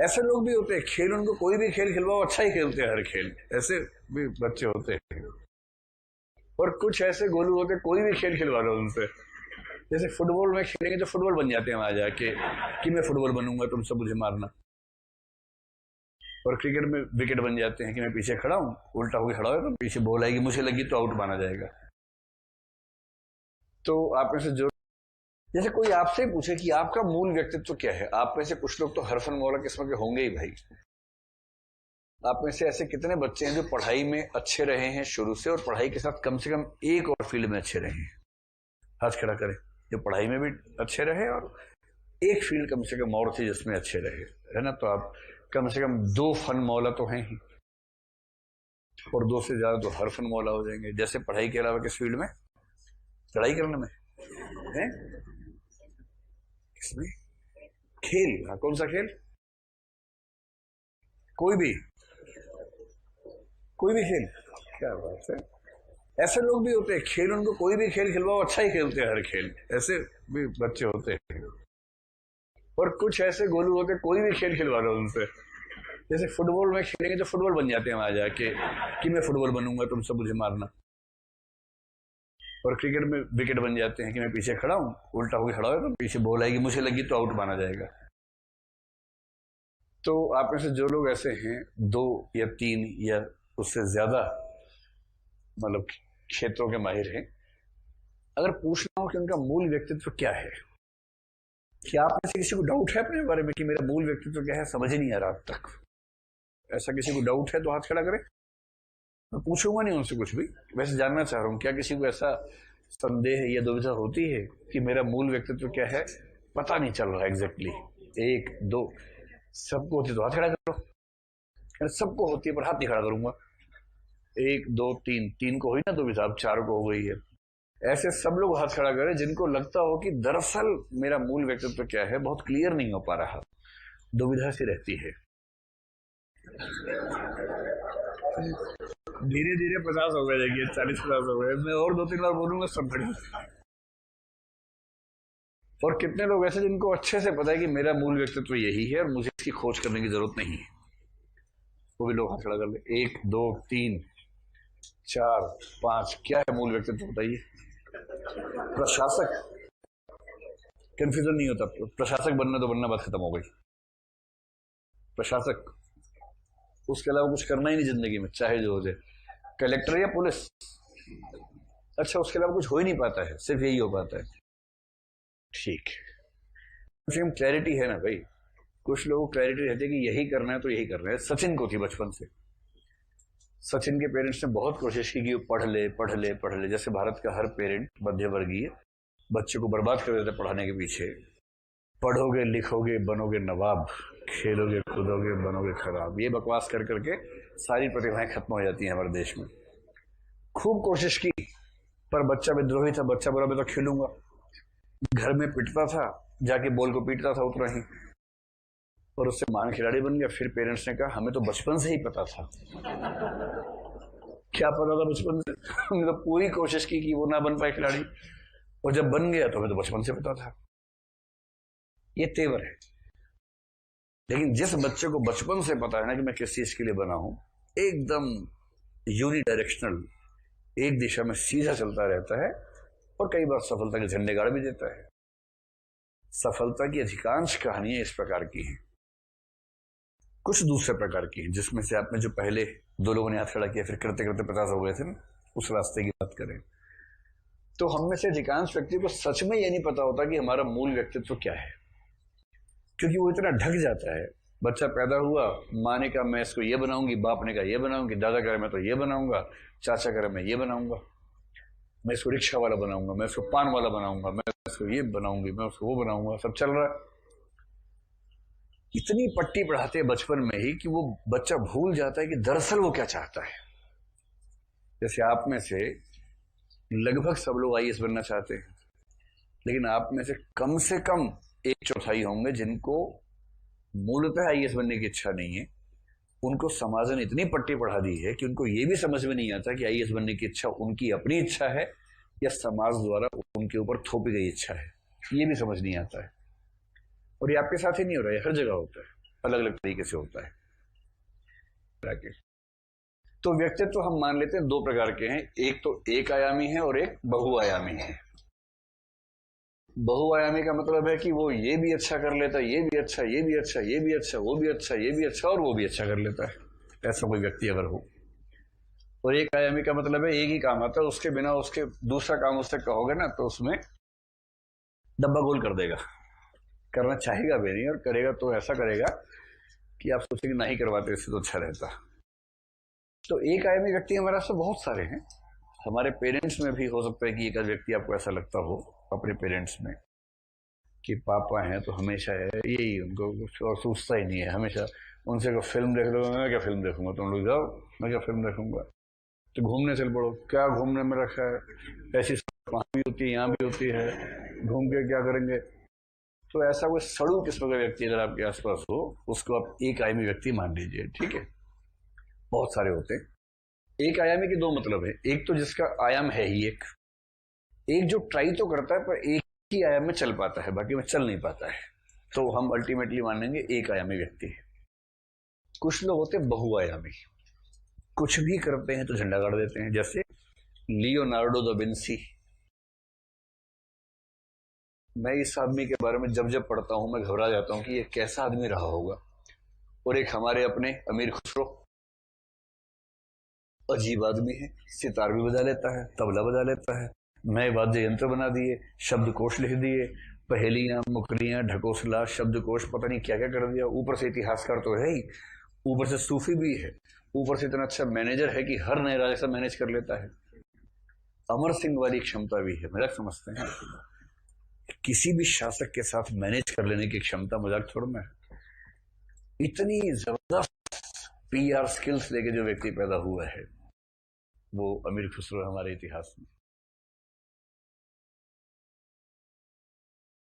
ऐसे लोग भी होते हैं, खेल उनको कोई भी खेल खिलवाओ अच्छा ही खेलते हैं, हर खेल। ऐसे भी बच्चे होते हैं। और कुछ ऐसे गोलू होते हैं, कोई भी खेल खिलवा लो उनसे। जैसे फुटबॉल में खेलेंगे तो फुटबॉल बन जाते हैं वहां जाके कि मैं फुटबॉल बनूंगा, तुम सब मुझे मारना। और क्रिकेट में विकेट बन जाते हैं कि मैं पीछे खड़ा हूँ, उल्टा होकर खड़ा हो तो पीछे बॉल आएगी, मुझे लगी तो आउट माना जाएगा। तो आप में से जो, जैसे कोई आपसे पूछे कि आपका मूल व्यक्तित्व क्या है, आप में से कुछ लोग तो हरफन मौला किस्म के होंगे ही भाई। आप में से ऐसे कितने बच्चे हैं जो पढ़ाई में अच्छे रहे हैं शुरू से, और पढ़ाई के साथ कम से कम एक और फील्ड में अच्छे रहे हैं? हाथ खड़ा करें जो पढ़ाई में भी अच्छे रहे और एक फील्ड कम से कम और थी जिसमें अच्छे रहे, है ना? तो आप कम से कम 2 फन मौला तो हैं ही, और 2 से ज्यादा तो हर फन मौला हो जाएंगे। जैसे पढ़ाई के अलावा किस फील्ड में? लड़ाई करने में है, किसमें? खेल। हाँ, कौन सा खेल? कोई भी, कोई भी खेल। क्या बात है। ऐसे लोग भी होते हैं, खेल उनको कोई भी खेल खिलवाओ अच्छा ही खेलते हैं, हर खेल। ऐसे भी बच्चे होते हैं। और कुछ ऐसे गोलू होते हैं, कोई भी खेल खिलवा लो उनसे। जैसे फुटबॉल में खेलेंगे तो फुटबॉल बन जाते हैं वहां जाके कि मैं फुटबॉल बनूंगा, तुम सब मुझे मारना। और क्रिकेट में विकेट बन जाते हैं कि मैं पीछे खड़ा हूँ, उल्टा होकर खड़ा हो तो पीछे बॉल आएगी, मुझे लगी तो आउट माना जाएगा। तो आप में से जो लोग ऐसे हैं, 2 या 3 या उससे ज्यादा मतलब क्षेत्रों के माहिर हैं, अगर पूछना हो कि उनका मूल व्यक्तित्व क्या है, क्या आप में से किसी को डाउट है अपने बारे में कि मेरा मूल व्यक्तित्व क्या है, समझ ही नहीं आ रहा अब तक? ऐसा किसी को डाउट है तो हाथ खड़ा करें। मैं पूछूंगा नहीं उनसे कुछ भी, वैसे जानना चाह रहा हूँ क्या किसी को ऐसा संदेह या दुविधा होती है कि मेरा मूल व्यक्तित्व क्या है, पता नहीं चल रहा एग्जैक्टली। 1 2, सबको होती तो हाथ खड़ा करो। सबको होती है पर हाथ नहीं खड़ा करूंगा। 1 2 3, 3 को हुई ना दुविधा, अब 4 को हो गई है। ऐसे सब लोग हाथ खड़ा करें जिनको लगता हो कि दरअसल मेरा मूल व्यक्तित्व क्या है बहुत क्लियर नहीं हो पा रहा, दुविधा सी रहती है। धीरे धीरे 50 हो गए, देखिए 40-50 हो गए। मैं और 2-3 बार बोलूंगा सब खड़े। और कितने लोग ऐसे जिनको अच्छे से पता है कि मेरा मूल व्यक्तित्व यही है और मुझे इसकी खोज करने की जरूरत नहीं है, वो भी लोग हाथ खड़ा कर ले। 1 2 3 4 5, क्या है मूल व्यक्तित्व बताइए? प्रशासक। कंफ्यूजन नहीं होता, प्रशासक बनना तो बनना, बात खत्म हो गई। प्रशासक, उसके अलावा कुछ करना ही नहीं जिंदगी में, चाहे जो हो जाए। कलेक्टर या पुलिस, अच्छा उसके अलावा कुछ हो ही नहीं पाता है, सिर्फ यही हो पाता है। ठीक, क्लैरिटी है ना भाई। कुछ लोगों को क्लैरिटी रहती है कि यही करना है तो यही करना है। सचिन को थी बचपन से। सचिन के पेरेंट्स ने बहुत कोशिश की कि वो पढ़ ले पढ़ ले पढ़ ले, जैसे भारत का हर पेरेंट मध्यवर्गीय बच्चे को बर्बाद कर देते पढ़ाने के पीछे। पढ़ोगे लिखोगे बनोगे नवाब, खेलोगे कूदोगे बनोगे खराब, ये बकवास कर करके सारी प्रतिभाएं खत्म हो जाती हैं हमारे देश में। खूब कोशिश की पर बच्चा विद्रोही था, बच्चा बोला मैं तो खेलूंगा। घर में पिटता था, जाके बॉल को पीटता था उतना ही, और उससे महान खिलाड़ी बन गया। फिर पेरेंट्स ने कहा हमें तो बचपन से ही पता था। क्या पता था बचपन से? हमने तो पूरी कोशिश की कि वो ना बन पाए खिलाड़ी, और जब बन गया तो हमें तो बचपन से पता था। ये तेवर है। लेकिन जिस बच्चे को बचपन से पता है ना कि मैं किस चीज के लिए बना हूं, एकदम यूनिडायरेक्शनल, एक दिशा में सीधा चलता रहता है, और कई बार सफलता के झंडे गाड़ भी देता है। सफलता की अधिकांश कहानियां इस प्रकार की हैं। कुछ दूसरे प्रकार की हैं, जिसमें से आपने जो पहले 2 लोगों ने हाथ खड़ा किया फिर करते करते 50 हो गए थे ना, उस रास्ते की बात करें तो हम में से अधिकांश व्यक्ति को सच में ये नहीं पता होता कि हमारा मूल व्यक्तित्व क्या है, क्योंकि वो इतना ढक जाता है। बच्चा पैदा हुआ, माँ ने कहा मैं इसको ये बनाऊंगी, बाप ने कहा ये बनाऊंगी, दादा कह रहे मैं तो ये बनाऊंगा, चाचा कह रहे मैं ये बनाऊंगा, मैं इसको रिक्शा वाला बनाऊंगा, मैं इसको पान वाला बनाऊंगा, मैं इसको ये बनाऊंगी, मैं उसको वो बनाऊंगा, सब चल रहा है। इतनी पट्टी पढ़ाते हैं बचपन में ही कि वो बच्चा भूल जाता है कि दरअसल वो क्या चाहता है। जैसे आप में से लगभग सब लोग आईएएस बनना चाहते हैं, लेकिन आप में से कम 1/4 होंगे जिनको मूलतः आईएएस बनने की इच्छा नहीं है। उनको समाज ने इतनी पट्टी पढ़ा दी है कि उनको ये भी समझ में नहीं आता कि आईएएस बनने की इच्छा उनकी अपनी इच्छा है या समाज द्वारा उनके ऊपर थोपी गई इच्छा है, ये भी समझ नहीं आता है। और ये आपके साथ ही नहीं हो रहा है, हर जगह होता है। अलग अलग तरीके से होता है। तो व्यक्तित्व तो हम मान लेते हैं दो प्रकार के हैं, एक तो एक आयामी है और एक बहुआयामी है। बहुआयामी का मतलब है कि वो ये भी अच्छा कर लेता है, ये भी अच्छा, ये भी अच्छा, ये भी अच्छा, वो भी अच्छा, ये भी अच्छा और वो भी अच्छा कर लेता है, ऐसा कोई व्यक्ति अगर हो। और एक आयामी का मतलब है एक ही काम आता है, उसके बिना उसके दूसरा काम उससे कहोगे ना तो उसमें डब्बा गोल कर देगा, करना चाहेगा भी नहीं, और करेगा तो ऐसा करेगा कि आप सोचेंगे नहीं करवाते, इससे तो अच्छा रहता। तो एक आयामी व्यक्ति हमारे पास बहुत सारे हैं। हमारे पेरेंट्स में भी हो सकता है कि एक व्यक्ति आपको ऐसा लगता हो अपने पेरेंट्स में कि पापा हैं तो हमेशा है यही, उनको कुछ और सोचता ही नहीं है, हमेशा उनसे को फिल्म देख लो, मैं क्या फिल्म देखूंगा, तुम लोग जाओ, मैं क्या फिल्म देखूंगा, तो घूमने चल पड़ो, क्या घूमने में रखा है, ऐसी वहां भी होती है यहाँ भी होती है, घूम के क्या करेंगे। तो ऐसा कोई सड़ू किस्म का व्यक्ति अगर आपके आसपास हो, उसको आप एक आयामी व्यक्ति मान लीजिए, ठीक है। बहुत सारे होते हैं। एक आयामी के दो मतलब है, एक तो जिसका आयाम है ही एक जो ट्राई तो करता है पर एक ही आयाम में चल पाता है, बाकी में चल नहीं पाता है, तो हम अल्टीमेटली मानेंगे एक आयामी व्यक्ति है। कुछ लोग होते हैं बहुआयामी, कुछ भी करते हैं तो झंडा गाड़ देते हैं, जैसे लियोनार्डो दा विंसी। मैं इस आदमी के बारे में जब जब पढ़ता हूं मैं घबरा जाता हूं कि ये कैसा आदमी रहा होगा। और एक हमारे अपने अमीर खुसरो, अजीब आदमी है, सितार भी बजा लेता है, तबला बजा लेता है, नए वाद्य यंत्र बना दिए, शब्दकोश लिख दिए, पहेलियां, मुकरियां, ढकोसला, शब्दकोश, पता नहीं क्या क्या कर दिया। ऊपर से इतिहासकार तो है ही, ऊपर से सूफी भी है, ऊपर से इतना अच्छा मैनेजर है कि हर नए राजा से मैनेज कर लेता है। अमर सिंह वाली क्षमता भी है, मजाक समझते हैं। किसी भी शासक के साथ मैनेज कर लेने की क्षमता मजाक थोड़ा है। इतनी जबरदस्त पीआर स्किल्स लेके जो व्यक्ति पैदा हुआ है वो अमीर खुसरो हमारे इतिहास में।